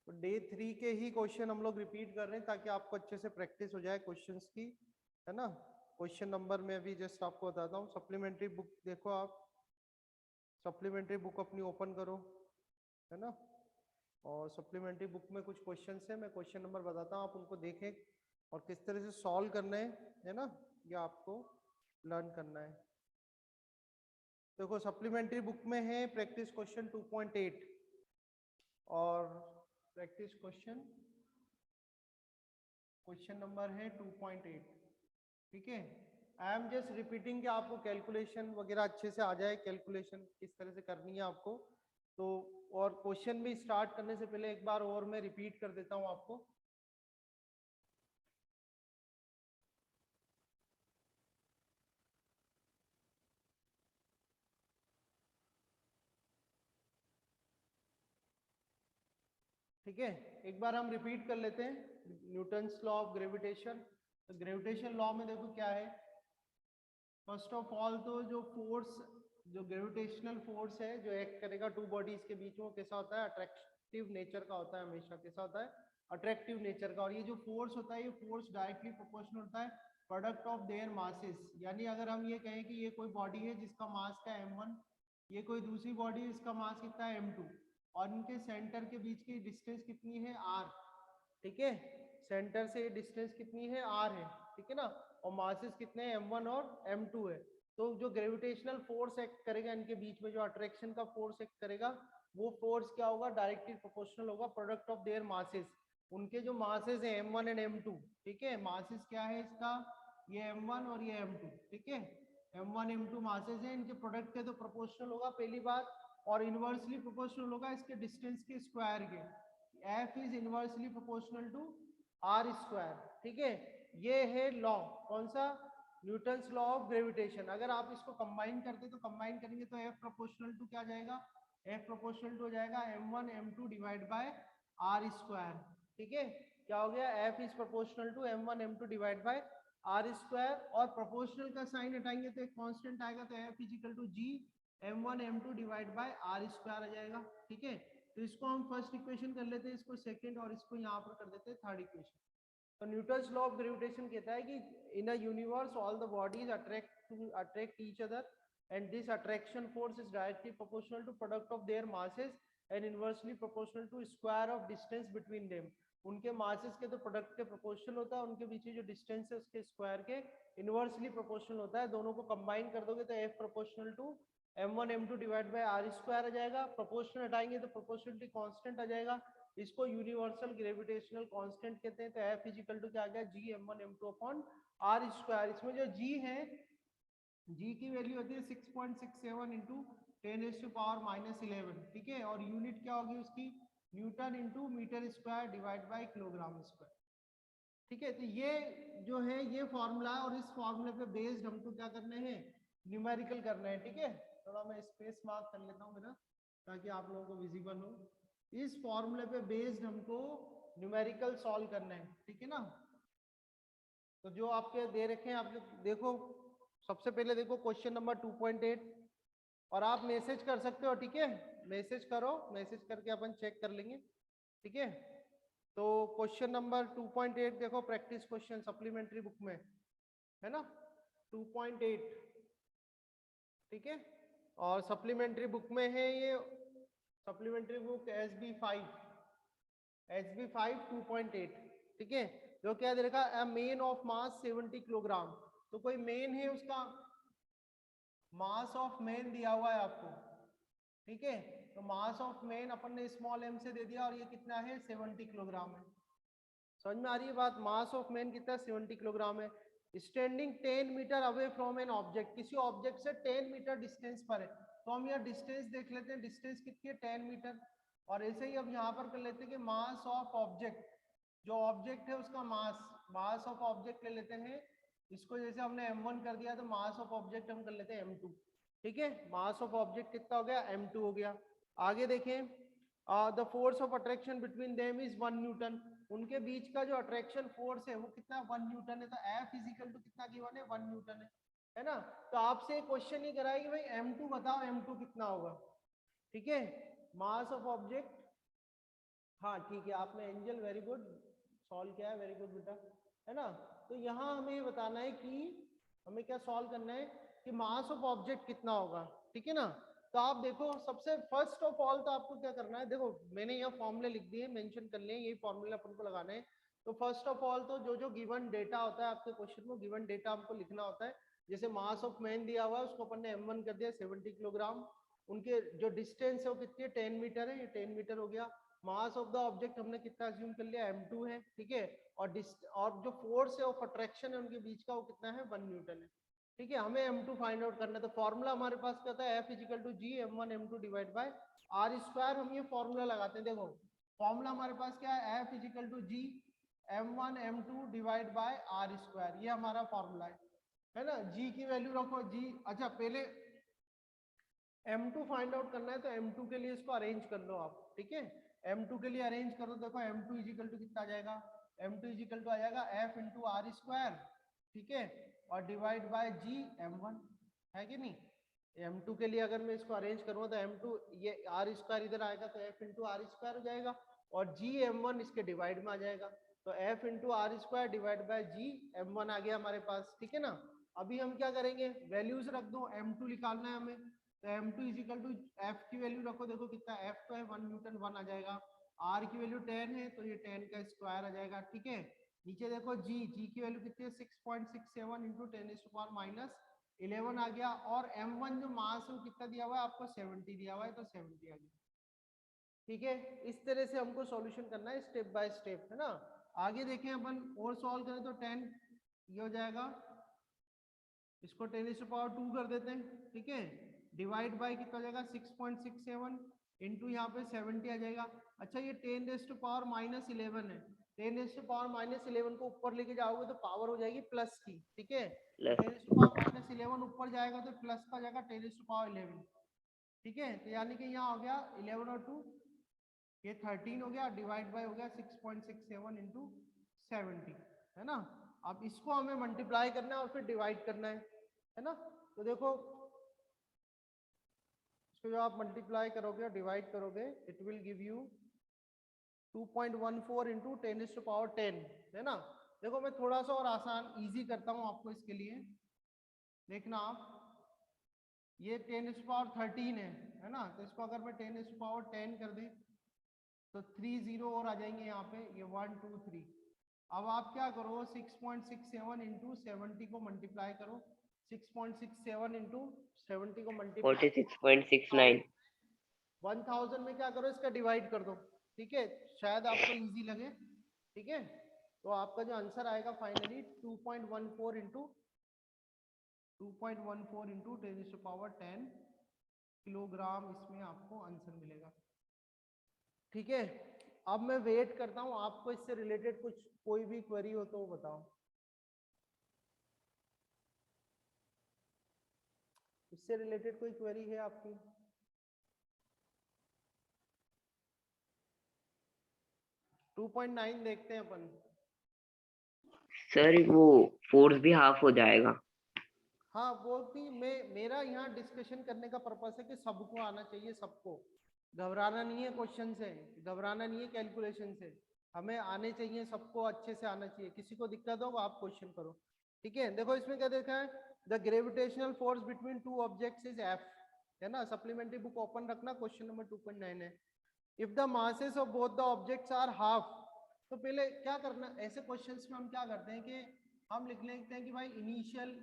तो डे 3 के ही क्वेश्चन हम लोग रिपीट कर रहे हैं ताकि आपको अच्छे से प्रैक्टिस हो जाए क्वेश्चंस की, है ना। क्वेश्चन नंबर में अभी जस्ट आपको बताता हूँ। सप्लीमेंट्री बुक देखो आप, सप्लीमेंट्री बुक अपनी ओपन करो, है ना। और सप्लीमेंट्री बुक में कुछ क्वेश्चन है, मैं क्वेश्चन नंबर बताता हूँ, आप उनको देखें और किस तरह से सॉल्व करना है ना, ये आपको लर्न करना है। देखो सप्लीमेंट्री बुक में है प्रैक्टिस क्वेश्चन 2.8 और प्रैक्टिस क्वेश्चन नंबर है 2.8, ठीक है। आई एम जस्ट रिपीटिंग कि आपको कैलकुलेशन वगैरह अच्छे से आ जाए, कैलकुलेशन किस तरह से करनी है आपको तो। और क्वेश्चन भी स्टार्ट करने से पहले एक बार और मैं रिपीट कर देता हूं आपको। ठीक है, एक बार हम रिपीट कर लेते हैं न्यूटन्स लॉ ऑफ ग्रेविटेशन। तो ग्रेविटेशन लॉ में देखो क्या है, फर्स्ट ऑफ ऑल तो जो फोर्स, जो ग्रेविटेशनल फोर्स है जो एक्ट करेगा टू बॉडीज के बीच में, वो कैसा होता है, अट्रैक्टिव नेचर का होता है हमेशा। कैसा होता है, अट्रैक्टिव नेचर का। और ये जो फोर्स होता है, ये फोर्स डायरेक्टली प्रोपोर्शनल होता है प्रोडक्ट ऑफ देयर मासेस। यानी अगर हम ये कहें कि ये कोई बॉडी है जिसका मास का m1, ये कोई दूसरी बॉडी है जिसका मास कितना है m2, और इनके सेंटर के बीच की डिस्टेंस कितनी है r, ठीक है। सेंटर से डिस्टेंस कितनी है r है, ठीक है ना। और मासेस कितने हैं m1 और m2 है। तो जो ग्रेविटेशनल फोर्स एक्ट करेगा इनके बीच में, जो अट्रैक्शन का फोर्स एक्ट करेगा, वो फोर्स क्या होगा, डायरेक्टली प्रोपोर्शनल होगा प्रोडक्ट ऑफ देयर मासेस। उनके जो मासेस है m1 एंड m2, ठीक है। मासेस क्या है इसका, ये m1 और ये m2, ठीक है। m1 m2 मासेस है, इनके प्रोडक्ट के तो प्रोपोर्शनल होगा पहली बात, और इनवर्सली प्रोपोर्शनल होगा इसके डिस्टेंस के स्क्वायर के। F is inversely proportional to r square, ठीक है। ये है लॉ, कौन सा, न्यूटन्स लॉ ऑफ ग्रेविटेशन। अगर आप इसको कंबाइन करते तो कंबाइन करेंगे तो F प्रोपोर्शनल टू क्या जाएगा, F प्रोपोर्शनल टू हो जाएगा m1 m2 divide by r square, ठीक है। क्या हो गया, F is proportional to m1 m2 divide by r square, और प्रोपोर्शनल का साइन हटाएंगे तो एक कांस्टेंट आएगा, तो F is equal to g m1 m2 divide by r square आ जाएगा, ठीक है। तो इसको हम फर्स्ट इक्वेशन कर लेते हैं, इसको सेकंड, और इसको यहाँ पर कर देते हैं थर्ड इक्वेशन। तो न्यूटन्स लॉ ऑफ ग्रेविटेशन कहता है कि in a universe all the bodies attract each other and this attraction force is directly proportional to product of their masses and inversely proportional to square of distance between them. उनके masses के तो product के proportional होता है, उनके बीच जो distance है उसके स्क्वायर के इनवर्सली प्रोपोर्शनल होता है। दोनों को कंबाइन कर दोगे तो F proportional to m1 m2 divide by r square आ जाएगा। प्रोपोर्शनल हटाएंगे तो प्रोपोर्शनलिटी कांस्टेंट आ जाएगा, इसको यूनिवर्सल ग्रेविटेशनल कांस्टेंट कहते हैं। तो F इज इक्वल टू क्या आ गया, g m1 m2 upon r square. इसमें जो g है, g की वैल्यू होती है 6.67 इंटू 10⁻⁻11, ठीक है। और यूनिट क्या होगी उसकी, newton into metre square divide by kilogram square, ठीक है। तो ये जो है ये फॉर्मूला है, और इस फॉर्मूले पे बेस्ड हमको क्या करने हैं, न्यूमेरिकल करना है, ठीक है। थोड़ा मैं स्पेस मार्क कर लेता हूँ मेरा ताकि आप लोगों को विजिबल हो। इस फॉर्मूले पे बेस्ड हमको न्यूमेरिकल सॉल्व करना है, ठीक है ना। तो जो आपके दे रखे हैं आप देखो, सबसे पहले देखो क्वेश्चन नंबर 2.8, और आप मैसेज कर सकते हो, ठीक है। मैसेज करो, मैसेज करके अपन चेक कर लेंगे, ठीक है। तो क्वेश्चन नंबर 2.8 देखो, प्रैक्टिस क्वेश्चन सप्लीमेंट्री बुक में है ना, 2.8, ठीक है। और सप्लीमेंट्री बुक में है ये, सप्लीमेंट्री बुक SB5 2.8, ठीक है। जो क्या दे रखा है, मेन ऑफ मास 70 किलोग्राम। तो कोई मेन है, उसका मास ऑफ मेन दिया हुआ है आपको, ठीक है। तो मास ऑफ मेन अपन ने स्मॉल m से दे दिया, और ये कितना है 70 किलोग्राम है। समझ में आ रही है बात, मास ऑफ मेन कितना 70 किलोग्राम है। Standing 10 metre away from an object, किसी ऑब्जेक्ट से 10 मीटर डिस्टेंस पर है। तो हम यहाँ डिस्टेंस देख लेते हैं, डिस्टेंस कितनी है 10 मीटर। और ऐसे ही अब यहाँ पर कर लेते हैं कि मास ऑफ ऑब्जेक्ट, जो ऑब्जेक्ट है उसका मास ऑफ ऑब्जेक्ट ले लेते हैं। इसको जैसे हमने m1 कर दिया, तो मास ऑफ ऑब्जेक्ट हम कर लेते हैं m2, ठीक है। मास ऑफ ऑब्जेक्ट कितना हो गया, m2 हो गया। आगे देखें, the force of attraction between them is 1 Newton. उनके बीच का जो अट्रैक्शन फोर्स है वो कितना, 1 न्यूटन है। तो F इजिकल टू कितना गिवन है, 1 न्यूटन है ना। तो आपसे क्वेश्चन ही कराया कि भाई m2 बताओ, m2 कितना होगा, ठीक है। मास ऑफ ऑब्जेक्ट हाँ ठीक है, आपने एंजल वेरी गुड सॉल्व किया है, वेरी गुड बेटा, है ना। तो यहाँ हमें ये बताना है कि हमें क्या सॉल्व करना है कि मास ऑफ ऑब्जेक्ट कितना होगा, ठीक है ना। तो आप देखो सबसे फर्स्ट ऑफ ऑल तो आपको क्या करना है, देखो मैंने यहाँ फॉर्मूले लिख दिए, मेंशन कर लिए, यही फॉर्मूले अपन को लगाने हैं। तो फर्स्ट ऑफ ऑल तो जो जो गिवन डेटा होता है आपके क्वेश्चन में, गिवन डेटा हमको लिखना होता है। जैसे मास ऑफ मैन दिया हुआ है, उसको अपन ने m1 कर दिया 70 किलोग्राम। उनके जो डिस्टेंस है वो कितनी है, 10 मीटर है, ये 10 मीटर हो गया। मास ऑफ द ऑब्जेक्ट हमने कितना अज्यूम कर लिया, m2 है, ठीक है। और जो फोर्स है ऑफ अट्रैक्शन है उनके बीच का, वो कितना है, 1 न्यूटन है, ठीक है। हमें m2 फाइंड आउट करना है। तो फॉर्मूला हमारे पास क्या होता है, F equal to G m1 m2 divide by R square. हम ये फॉर्मूला लगाते हैं, देखो फॉर्मूला हमारे पास क्या है, F equal to G m1 m2 divide by R square, ये हमारा फॉर्मूला है ना। जी की वैल्यू रखो जी। अच्छा पहले m2 फाइंड आउट करना है, तो m2 के लिए इसको अरेंज कर लो आप, ठीक है। m2 के लिए अरेंज करो, देखो m2 इजिकल टू कितना आ जाएगा, m2 इजिकल टू आ जाएगा f इंटू आर स्क्वायर, ठीक है, और डिवाइड बाय जी m1, है कि नहीं। m2 के लिए अगर मैं इसको अरेंज करूँ तो m2 ये आर स्क्वायर इधर आएगा तो f इंटू आर स्क्वायर हो जाएगा, और जी m1 इसके डिवाइड में आ जाएगा, तो f into R square divide by G m1 आ गया हमारे पास, ठीक है ना। अभी हम क्या करेंगे, वैल्यूज रख दो, m2 निकालना है हमें, तो m2 इजिकल टू f की वैल्यू रखो, देखो कितना f तो है 1 न्यूटन 1 आ जाएगा, r की वैल्यू 10 है तो ये 10 का स्क्वायर आ जाएगा, ठीक है। नीचे देखो g की वैल्यू कितनी है 6.67 इंटू 10⁻11 आ गया, और m1 जो मास है कितना दिया हुआ है आपको 70 दिया हुआ है, तो 70 आ गया, ठीक है। इस तरह से हमको सॉल्यूशन करना है स्टेप बाय स्टेप, है ना। आगे देखें अपन और सॉल्व करें तो 10 ये हो जाएगा, इसको 10⁻2 कर देते हैं, ठीक है, डिवाइड बाय कितना हो जाएगा 6.67 इंटू यहाँ पे 70 आ जाएगा। अच्छा ये 10⁻11 है, 10⁻11 को ऊपर लेके जाओगे तो पावर हो जाएगी प्लस की, ठीक है। तो 10⁻11 ऊपर जाएगा तो प्लस का जाएगा 10⁻11, ठीक है। तो यानी कि यहाँ हो गया 11 और 2 ये 13 हो गया, डिवाइड बाय हो गया 6.67 इंटू 70, है ना। अब इसको हमें मल्टीप्लाई करना है और फिर डिवाइड करना है ना। तो देखो इसको जो आप मल्टीप्लाई करोगे और डिवाइड करोगे, it will give you 2.14 into 10⁻10, है ना। देखो मैं थोड़ा सा और आसान इजी करता हूँ आपको इसके लिए, देखना आप, ये 10⁻13 है ना, तो इसको अगर मैं 10⁻10 कर दें तो 3 0 और आ जाएंगे यहाँ पे, ये 1 2 3। अब आप क्या करो 6.67 इंटू 70 को मल्टीप्लाई करो, 6.67 इंटू 70 को मल्टीप्लाई 46.69 1000 में क्या करो इसका डिवाइड कर दो, ठीक है, शायद आपको इजी लगे, ठीक है। तो आपका जो आंसर आएगा फाइनली 2.14 इंटू 10⁻10 किलोग्राम, इसमें आपको आंसर मिलेगा, ठीक है। अब मैं वेट करता हूँ, आपको इससे रिलेटेड कुछ कोई भी क्वेरी हो तो बताओ, इससे रिलेटेड कोई क्वेरी है आपकी। टू 2.9 देखते हैं अपन। सर वो फोर्स भी हाफ हो जाएगा। हाँ वो भी मेरा यहाँ डिस्कशन करने का पर्पस है कि सबको आना चाहिए, सबको घबराना नहीं है क्वेश्चन से, घबराना नहीं है कैलकुलेशन से, हमें आने चाहिए, सबको अच्छे से आना चाहिए, किसी को दिक्कत हो आप क्वेश्चन करो, ठीक है। देखो इसमें क्या देखा है, the gravitational force between two objects is F, है ना। सप्लीमेंट्री बुक ओपन रखना, क्वेश्चन नंबर 2.9 है। If the masses of both the objects are half, तो पहले क्या करना, ऐसे क्वेश्चंस में हम क्या करते हैं कि हम लिख लेते हैं कि भाई इनिशियल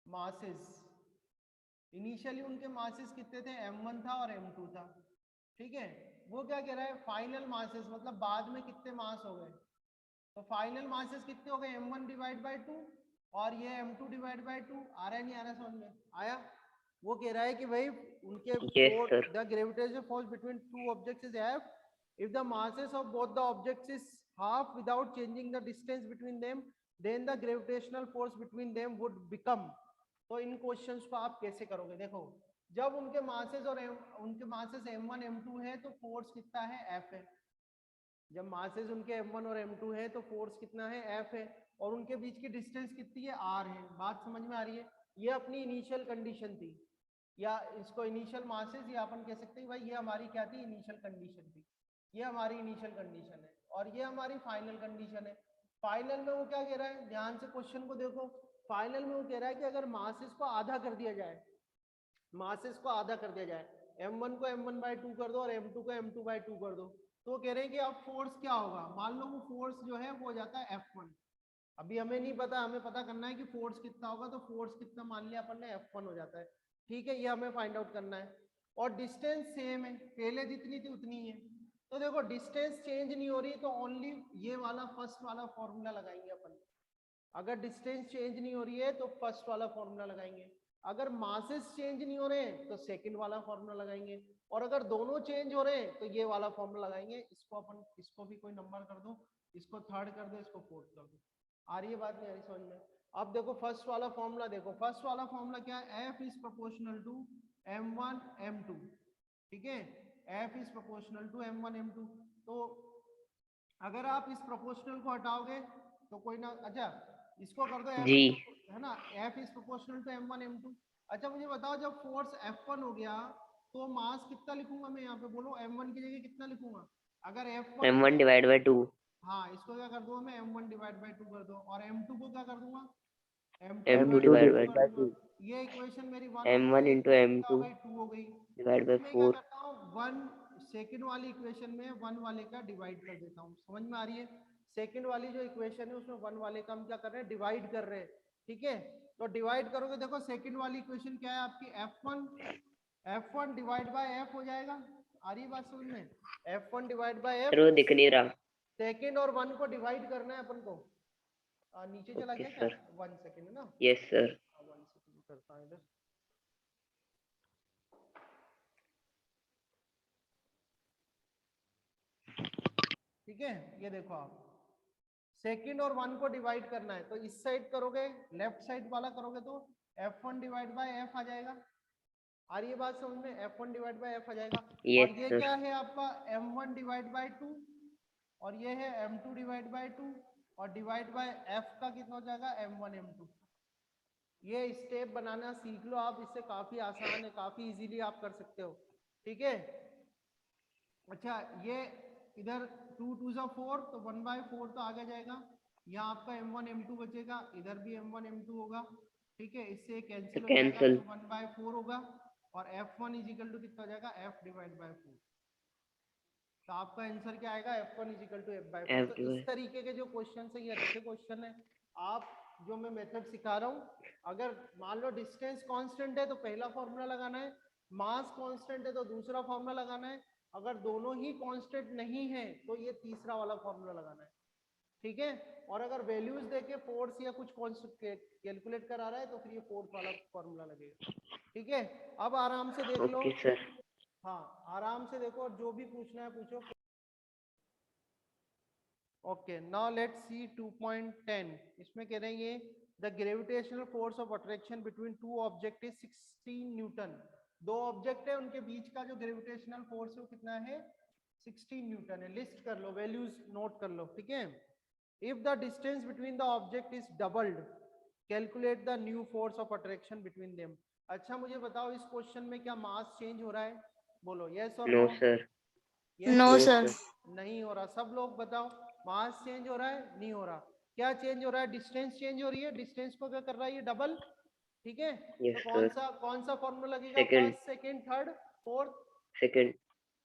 मासेस, इनिशियली उनके मासेस कितने थे, m1 था और m2 था, ठीक है। वो क्या कह रहा है फाइनल मासेस, मतलब बाद में कितने मास हो गए, तो फाइनल मासेस कितने हो गए m1 डिवाइड बाय 2 और ये m2 डिवाइड बाय 2, आ रहा है नहीं आ रहा समझ में आया। वो कह रहा है कि भाई उनके yes sir. The gravitational force between two objects is F if the masses of both the objects is half without changing the distance between them, then the gravitational force between them would become। तो इन questions को आप कैसे करोगे, देखो जब उनके masses और उनके मासेस m1 m2 है तो फोर्स कितना है f है, जब मासेस उनके m1 और m2 है तो फोर्स कितना है f है, और उनके बीच की डिस्टेंस कितनी है r है। बात समझ में आ रही है, ये अपनी इनिशियल कंडीशन थी, या इसको इनिशियल मासेस या अपन कह सकते हैं भाई ये हमारी क्या थी, इनिशियल कंडीशन थी, ये हमारी इनिशियल कंडीशन है और ये हमारी फाइनल कंडीशन है। फाइनल में वो क्या कह रहा है, ध्यान से क्वेश्चन को देखो। फाइनल में वो कह रहा है कि अगर मासेस को आधा कर दिया जाए, मासेस को आधा कर दिया जाए, m1 को m1/2 कर दो और m2 को m2/2 कर दो, तो वो कह रहे हैं कि अब फोर्स क्या होगा। मान लो वो फोर्स जो है वो हो जाता है F1। अभी हमें नहीं पता, हमें पता करना है कि फोर्स कितना होगा, तो फोर्स कितना मान लिया अपन ने, F1 हो जाता है। ठीक है, ये हमें फाइंड आउट करना है। और डिस्टेंस सेम है, पहले जितनी थी उतनी ही है। तो देखो डिस्टेंस चेंज नहीं हो रही, तो ओनली ये वाला फर्स्ट वाला फॉर्मूला लगाएंगे अपन। अगर डिस्टेंस चेंज नहीं हो रही है तो फर्स्ट वाला फॉर्मूला लगाएंगे। अगर मासेस चेंज नहीं हो रहे हैं तो सेकंड वाला फॉर्मूला लगाएंगे। और अगर दोनों चेंज हो रहे हैं तो ये वाला फॉर्मूला लगाएंगे। इसको अपन, इसको भी कोई नंबर कर दो, इसको थर्ड कर दो, इसको फोर्थ कर दो। आ रही है बात, नहीं आ रही समझ में? अब देखो फर्स्ट वाला फॉर्मूला देखो, फर्स्ट वाला फॉर्मूला क्या है, F is proportional to m1 m2। ठीक है, F is proportional to m1 m2। तो अगर आप इस प्रोपोर्शनल को हटाओगे तो कोई ना, अच्छा इसको कर दो जी F है ना, F is proportional to m1 m2। अच्छा मुझे बताओ, जब फोर्स F1 हो गया तो मास कितना लिखूंगा मैं यहाँ पे, बोलो m1 की जगह कितना लिखूंगा? अगर F1 m1 डिवाइड बाई 2। हाँ, इसको क्या कर दूंगा मैं, m1 डिवाइड बाई 2 कर दो। और m2 को क्या कर दूंगा, m2 m2 divide divide by कर दूंगा। ये इक्वेशन मेरी 1 हो गई, m1 ये इंटू इक्वेशन क्या हो m2 गई, 2 हो गई। डिवाइड बाई इसमें क्या 4। करता हूँ, 1 सेकंड वाली इक्वेशन में 1 वाले का डिवाइड कर देता हूँ। समझ में आ रही है? सेकंड वाली जो इक्वेशन है उसमें 1 वाले का हम क्या कर रहे हैं, डिवाइड कर रहे हैं। ठीक है, तो डिवाइड करोगे, देखो सेकंड वाली इक्वेशन क्या है आपकी, F1 डिवाइड बाय F हो जाएगा। आ रही है बात समझ में? F1 divide by F। Sir वो दिख नहीं रहा। सेकंड और 1 को डिवाइड करना है अपन को। नीचे चला ओके गया क्या, सर। 1 सेकंड है ना, यस सर। 1 सेकंड करता हूँ इधर। ठीक है, ये देखो आप, सेकंड और 1 को डिवाइड करना है, तो इस साइड करोगे, लेफ्ट साइड वाला करोगे तो F1 डिवाइड बाय F आ जाएगा। आ रही है बात समझ में? F1 डिवाइड बाय F आ जाएगा। और यस ये सर। क्या है आपका, M1 डिवाइड बाय 2, और ये है M2 डिवाइड बाय 2, और डिवाइड बाय F का कितना हो जाएगा, M1 M2। ये स्टेप बनाना सीख लो आप, इससे काफी आसान है, काफी इजीली आप कर सकते हो। ठीक है, अच्छा ये इधर 2 2 जा 4, तो 1/4 तो आगे जाएगा। यहाँ आपका m1 m2 बचेगा, इधर भी m1 m2 होगा। ठीक है, इससे कैंसिल हो जाएगा, कैंसिल। तो 1/4 होगा। और F1 इजिकल टू कितना हो जाएगा, F डिवाइड बाय 4। तो आपका आंसर क्या आएगा, F1 is equal to F/4। F तो इस डिवाइड। तरीके के जो क्वेश्चन है ये अच्छे क्वेश्चन है। आप जो मैं मेथड सिखा रहा हूँ, अगर मान लो डिस्टेंस कांस्टेंट है तो पहला फॉर्मूला लगाना है, मास कांस्टेंट है तो दूसरा फॉर्मूला लगाना है, अगर दोनों ही कांस्टेंट नहीं है तो ये तीसरा वाला फॉर्मूला लगाना है। ठीक है, और अगर वैल्यूज देके फोर्स या कुछ कैलकुलेट करा रहा है तो फिर ये फोर्थ वाला फॉर्मूला लगेगा। ठीक है, अब आराम से देख लो। Okay sir. हाँ, आराम से देखो और जो भी पूछना है पूछो। Okay, now let's see 2.10। इसमें कह रहे हैं ये, the gravitational force of attraction between two object is 16 Newton. दो ऑब्जेक्ट है, उनके बीच का जो ग्रेविटेशनल फोर्स है वो कितना है, 16 न्यूटन है। लिस्ट कर लो, वैल्यूज नोट कर लो। ठीक है, if the distance between the object is doubled, calculate the new force of attraction between them. अच्छा मुझे बताओ, इस क्वेश्चन में क्या मास चेंज हो रहा है, बोलो यस और no no. Sir. Yes no no sir. Sir. नहीं हो रहा, सब लोग बताओ। मास चेंज हो रहा है, नहीं हो रहा। क्या चेंज हो रहा है, डिस्टेंस चेंज हो रही है। डिस्टेंस को क्या कर रहा है, ये डबल। ठीक है, तो यस कौन सर। सा फॉर्मूला लगेगा, second. First second third fourth. Second.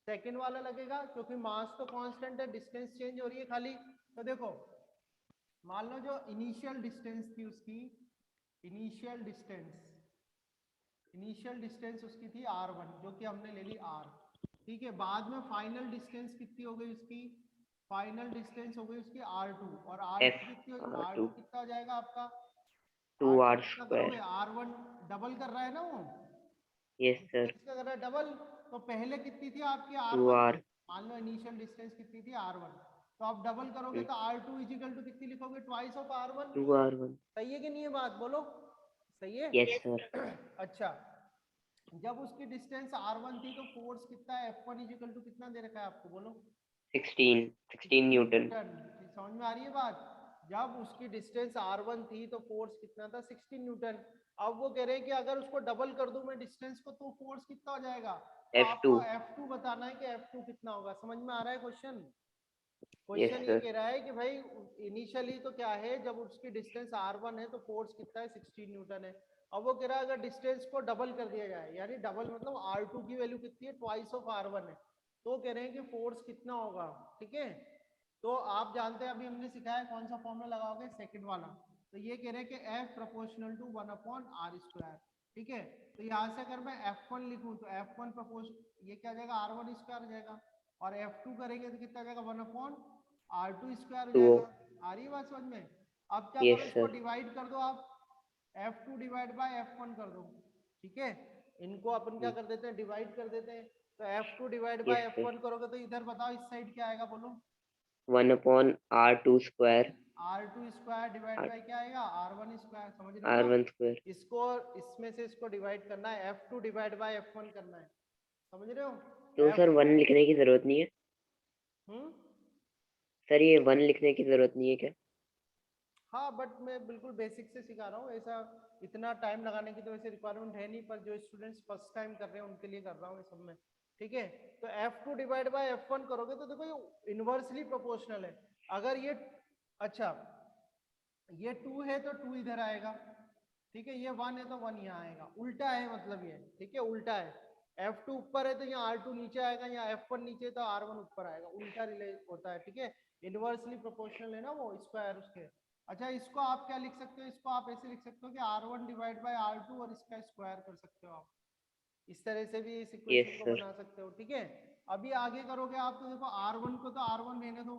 Second वाला लगेगा, क्योंकि मास तो कांस्टेंट है, डिस्टेंस चेंज हो रही है खाली। तो देखो मान लो जो इनिशियल डिस्टेंस थी उसकी, इनिशियल डिस्टेंस उसकी थी r1, जो कि हमने ले ली r। ठीक है, बाद में फाइनल डिस्टेंस कितनी हो गई उसकी, फाइनल डिस्टेंस हो गई उसकी r2। और F r2 कितनी, R2 r2 कितना हो जाएगा आपका, 2 R r2 कितना करोगे, स्क्वायर। r1 डबल कर रहा है ना वो, यस सर। डिस्टेंस का कर रहा है डबल। तो पहले कितनी थी आपकी 2 r1, R। मान लो इनिशियल डिस्टेंस कितनी थी r1, तो आप डबल करोगे तो r2 इजिकल टू कितनी लिखोगे, ट्वाइस ऑफ r1। 2 R1। सही है कि नहीं है बात, बोलो सही है। Yes sir. अच्छा, जब उसकी डिस्टेंस r1 थी तो फोर्स कितना है, F1 इजिकल टू कितना दे रखा है आपको, बोलो 16 न्यूटन। समझ में आ रही है बात? जब उसकी डिस्टेंस r1 थी तो फोर्स कितना था, 16 न्यूटन। अब वो कह रहे हैं कि अगर उसको डबल कर दूं मैं डिस्टेंस को, तो फोर्स कितना हो जाएगा, तो F2. आपको F2 बताना है कि F2 कितना होगा। समझ में आ रहा है क्वेश्चन? Yes क्वेश्चन ये sir. कह रहा है कि भाई इनिशियली तो क्या है, जब उसकी डिस्टेंस r1 है तो फोर्स कितना है, 16 न्यूटन है। अब वो कह रहा है अगर डिस्टेंस को डबल कर दिया जाए, यानी डबल मतलब r2 की वैल्यू कितनी है, ट्वाइस ऑफ r1 है, तो कह रहे हैं कि फोर्स कितना होगा। ठीक है, तो आप जानते हैं अभी हमने सिखाया कौन सा फॉर्मूला लगाओगे, सेकंड वाला। तो ये कह रहे हैं कि F प्रोपोर्शनल टू 1/r²। ठीक है, तो यहाँ से अगर मैं F1 लिखूं तो F1 प्रोपोर्शन ये क्या आ जाएगा, r1² आ जाएगा, और F2 करेंगे तो कितना आ जाएगा, 1/r2² हो 2. जाएगा। आ रही है बात समझ में? अब क्या Yes करो, इसको sir. डिवाइड कर दो आप, F2 डिवाइड बाय F1 कर दो। ठीक है, इनको अपन क्या कर देते हैं, डिवाइड कर देते हैं। तो F2 divide Yes bye sir. F1 करोगे तो इधर बताओ इस साइड क्या आएगा, बोलो। 1/r2². r2² divide R bye क्या आएगा, r1²। समझ रहे हो ना? R1². इसको इसमें से इसको डिवाइड करना है, F2 डिवाइड बाय F1 करना है। समझ रहे हो? तो सर 1 F2 लिखने की जरूरत नहीं है हम्म सर, ये 1 लिखने की जरूरत नहीं है क्या? हाँ, बट मैं बिल्कुल बेसिक से सिखा रहा हूँ, ऐसा इतना टाइम लगाने की तो वैसे रिक्वायरमेंट है नहीं, पर जो स्टूडेंट्स फर्स्ट टाइम कर रहे हैं उनके लिए कर रहा हूँ ये सब में। ठीक है, तो F2 डिवाइड बाय F1 करोगे तो देखो ये इनवर्सली प्रोपोर्शनल है। अगर ये अच्छा ये 2 है तो 2 इधर आएगा। ठीक है, ये 1 है तो 1 यहाँ आएगा, उल्टा है मतलब ये। ठीक है, उल्टा है। F2 ऊपर है तो यहाँ R2 नीचे आएगा, यहाँ F1 नीचे है तो R1 ऊपर आएगा, उल्टा रिले होता है। ठीक है, इनवर्सली प्रोपोर्शनल है ना वो, स्क्वायर उसके। अच्छा, इसको आप क्या लिख सकते हो, इसको आप ऐसे लिख सकते हो कि R1 डिवाइड बाय R2 और इसका स्क्वायर कर सकते हो आप। इस तरह से भी इस Yes इक्वेशन को sir. बना सकते हो। ठीक है, अभी आगे करोगे आप तो देखो R1 को तो R1 रहने दो,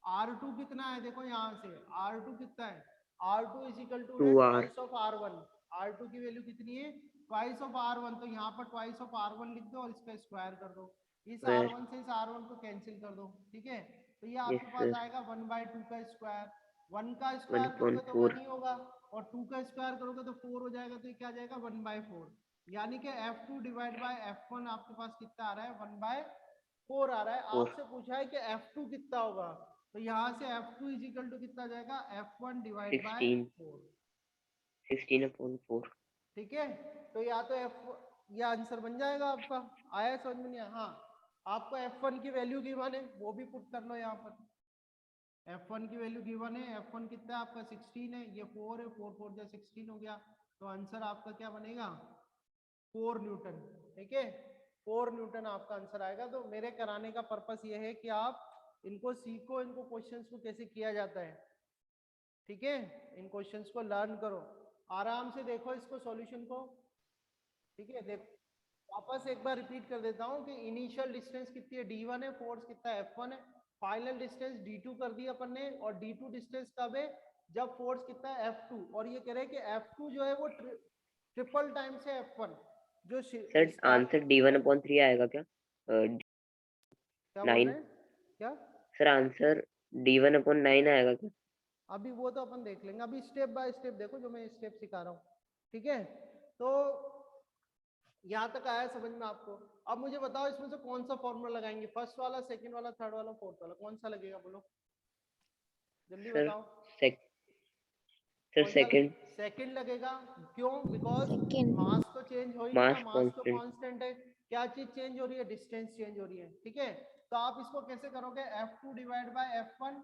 R2 कितना है देखो यहाँ से, R2 कितना है, R2 इज इक्वल टू है 2R. Twice of R1। R2 की वैल्यू कितनी है, ट्वाइस ऑफ R1, तो यहाँ पर ट्वाइस ऑफ R1 लिख दो और इसका स्क्वायर कर दो। इस Square. R1 से इस R1 को कैंसिल कर दो। ठीक है, तो ये Yes आपके sir. पास आएगा 1/2 का स्क्वायर। 1 का स्क्वायर करोगे तो 1/4. 1 ही होगा, और 2 का स्क्वायर करोगे तो 4 हो जाएगा, तो ये क्या आ जाएगा, 1/4। यानी कि F2 डिवाइड बाय F1 आपके पास कितना आ रहा है, 1/4 आ रहा है। 4. आपसे पूछा है कि F2 कितना होगा, तो यहाँ से F2 इज इक्वल टू कितना जाएगा, F1 डिवाइड बाय 16. 4। 16/4. ठीक है, तो या तो ये आंसर बन जाएगा आपका। आया समझ में नहीं आया? हाँ, आपको F1 की वैल्यू गिवन है, वो भी पुट कर लो यहाँ पर। F1 की वैल्यू गिवन है, F1 कितना है आपका, 16 है, ये 4 है, 4 4 जा 16 हो गया, तो आंसर आपका क्या बनेगा, 4 न्यूटन। ठीक है, 4 न्यूटन आपका आंसर आएगा। तो मेरे कराने का पर्पस ये है कि आप इनको सीखो, इनको क्वेश्चंस को कैसे किया जाता है। ठीक है, इन क्वेश्चंस को लर्न करो, आराम से देखो इसको सॉल्यूशन को। ठीक है, देखो वापस एक बार रिपीट कर देता हूँ कि इनिशियल डिस्टेंस कितनी है, d1 है, फोर्स कितना है, F1 है, फाइनल डिस्टेंस d2 कर दिया अपन ने, और d2 डिस्टेंस कब है, जब फोर्स कितना है, F2। और ये कह रहे हैं कि F2 जो है वो ट्रिपल टाइम से F1 जो सर स्टार्ट। आंसर D1/3 आएगा क्या? क्या बोल 9. रहे हैं, क्या? सर आंसर D1/9 आएगा क्या? अभी वो तो अपन देख लेंगे, अभी स्टेप बाय स्टेप देखो जो मैं स्टेप सिखा रहा हूँ। ठीक है, तो यहाँ तक आया समझ में आपको? अब मुझे बताओ इसमें से कौन सा फॉर्मूला लगाएंगे, फर्स्ट वाला, सेकंड वाला, थर्ड वाला, फोर्थ वाला, कौन सा लगेगा बोलो, जल्दी सर बताओ। सेक सर कौन सा? सेकंड. सेकंड लगेगा। क्यों? Because second. मास तो चेंज हो ही नहीं रहा, मास मास तो कांस्टेंट. कांस्टेंट है। क्या चीज चेंज हो रही है, डिस्टेंस चेंज हो रही है। ठीक है, तो आप इसको कैसे करोगे, F2 डिवाइड बाय F1,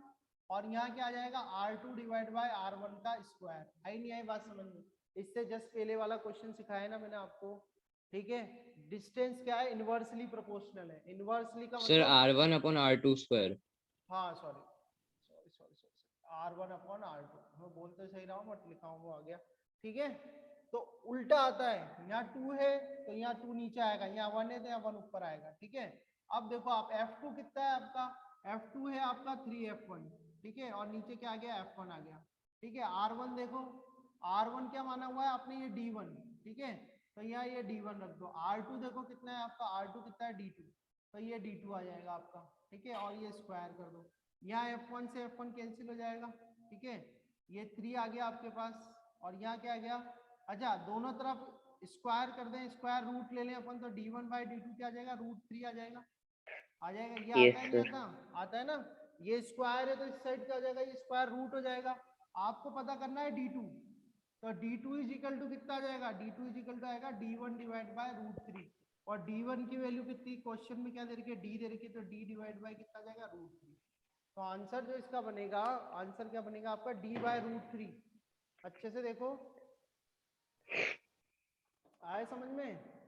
और यहाँ क्या आ जाएगा, R2 डिवाइड बाय R1 का स्क्वायर। आई नहीं आई बात समझ में? इससे जस्ट पहले वाला क्वेश्चन सिखाया ना मैंने आपको। ठीक है, डिस्टेंस क्या है, इनवर्सली प्रोपोर्शनल है। इनवर्सली का सर मतलब, R1/R2². हाँ sorry sorry sorry sorry, R1/R2 मैं बोल तो सही रहा हूँ बट लिखा हूँ वो आ गया। ठीक है, तो उल्टा आता है, यहाँ 2 है तो यहाँ 2 नीचे आएगा, यहाँ 1 है तो यहाँ 1 ऊपर आएगा। ठीक है, अब देखो आप F2 कितना है आपका, F2 है आपका 3F1। ठीक है, और नीचे क्या आ गया, F1 आ गया। ठीक है, R1 देखो, R1 क्या माना हुआ है आपने, ये D1। ठीक है, तो यहाँ ये D1 रख दो। R2 देखो कितना है आपका, R2 कितना है, D2, तो ये D2 आ जाएगा आपका। ठीक है, और ये स्क्वायर कर दो, यहाँ F1 से F1 कैंसिल हो जाएगा। ठीक है, ये 3 आ गया आपके पास, और यहाँ क्या आ गया, अच्छा दोनों तरफ स्क्वायर कर दें, स्क्वायर रूट ले लें अपन, तो D1/D2 क्या आ जाएगा, √3 आ जाएगा। आ जाएगा, ये आता यस है नहीं सर. आता, आता है ना। ये स्क्वायर है तो इस साइड क्या हो जाएगा, ये स्क्वायर रूट हो जाएगा। आपको पता करना है D2, तो D2 इज इक्वल टू कितना आ जाएगा, D2 इज इक्वल टू आएगा D1 डिवाइड बाय √3। और d1 की वैल्यू कितनी, क्वेश्चन में क्या दे रखी है, d दे रखी है, तो d डिवाइड बाय कितना जाएगा, √3। तो आंसर जो इसका बनेगा, आंसर क्या बनेगा आपका, d/√3। अच्छे से देखो, आए समझ में।